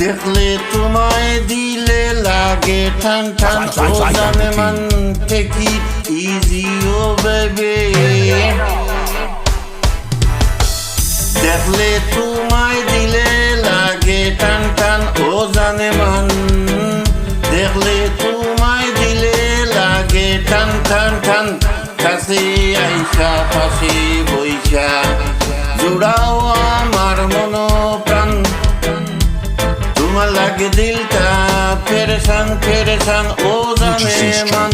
দেখলে তোমায় দিলে লাগে ঠান ঠান ও জানে মান take it easy oh baby দেখলে তোমায় দিলে লাগে টান টান ও জানে মান দেখলে তোমায় দিলে লাগে টান টান টান কাছে আইসা পাশে বইসা জুড়াও আমার মন প্রাণ তোমার লাগে দিলটা পেরেশান পেরেশান ও জানে মান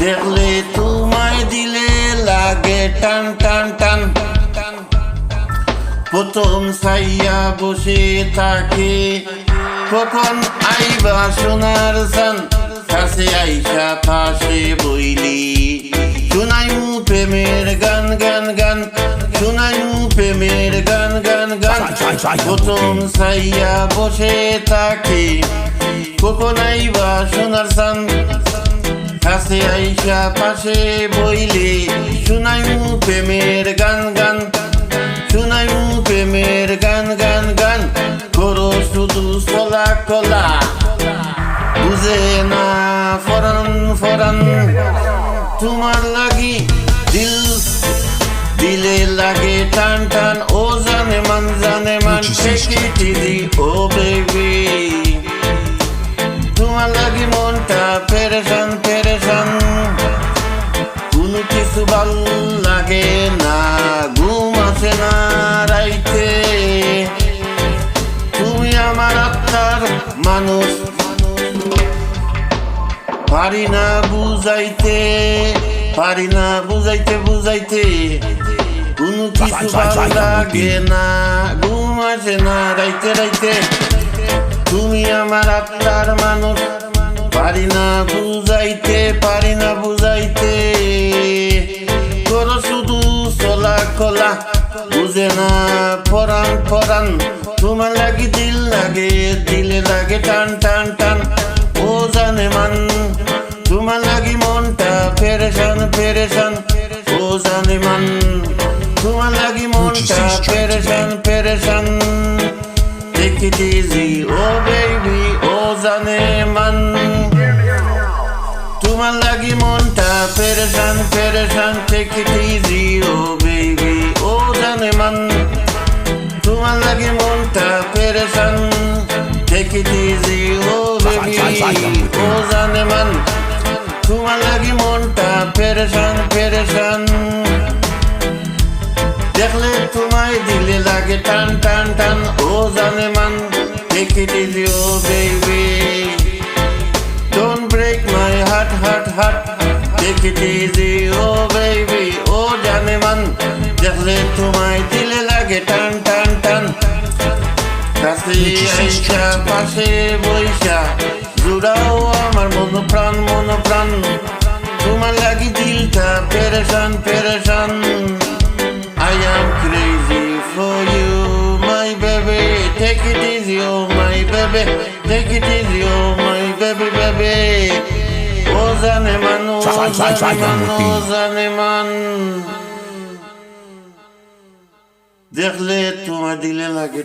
দেখলে তোমায় দিলে লাগে টান টান টান প্রথম সাইয়া বসে থাকে কখন আইবা সোনার চান কাছে আইসা পাশে বইলি শুনাইমু প্রেমের গান গান গান শুনাইমু প্রেমের গান গান গান প্রথম সাইয়া বসে থাকে কখন আইবা সোনার চান কাছে আইসা পাশে বইলি শুনাইমু প্রেমের গান গান শুনাইমু প্রেমের গান গান গান করো শুধু চলা কলা বুঝে না ফরান ফরান তোমার লাগি দিল দিলে লাগে টান টান ও জানে মান take it easy oh baby তোমার লাগি মনটা পেরেশান পেরেশান কোনো কিছু ভাল লাগে না ঘুম আসে না রাইতে তুমি আমার আত্মার মানুষ পারি না বুঝাইতে পারি না বুঝাইতে বুঝাইতে কোনো কিছু ভাল লাগে না ঘুম আসে না রাইতে রাইতে তুমি আমার আত্মার মানুষ পারি না বুঝাইতে পারি না বুঝাইতে করো শুধু চলা কলা বুঝে না পরান পরান তোমার লাগি দিল লাগে দিলে লাগে টান টান টান ও জানে মান তোমার লাগি মনটা পেরেশান পেরেশান ও জানে মান তোমার লাগি মনটা পেরেশান পেরেশান take it easy oh baby ও জানে মান তোমার লাগি মনটা পেরেশান পেরেশান take it easy oh baby ও জানে মান তোমার লাগি মনটা পেরেশান take it easy oh baby ও জানে মান তোমার লাগি মনটা পেরেশান পেরেশান দেখলে তোমায় দিলে লাগে টান টান টান ও জানে মান take it easy oh baby don't break my heart heart heart take it easy oh baby ও জানে মান দেখলে তোমায় দিলে লাগে টান টান টান কাছে আইসা পাশে বইসা জুড়াও আমার মন প্রাণ তোমার লাগি দিলটা পেরেশান পেরেশান I am crazy for you, my baby. Take it easy, oh my baby. Take it easy, oh my baby, baby. Oh Zaneman, oh Zaneman, oh Zaneman. Dekhle tuma dile lage.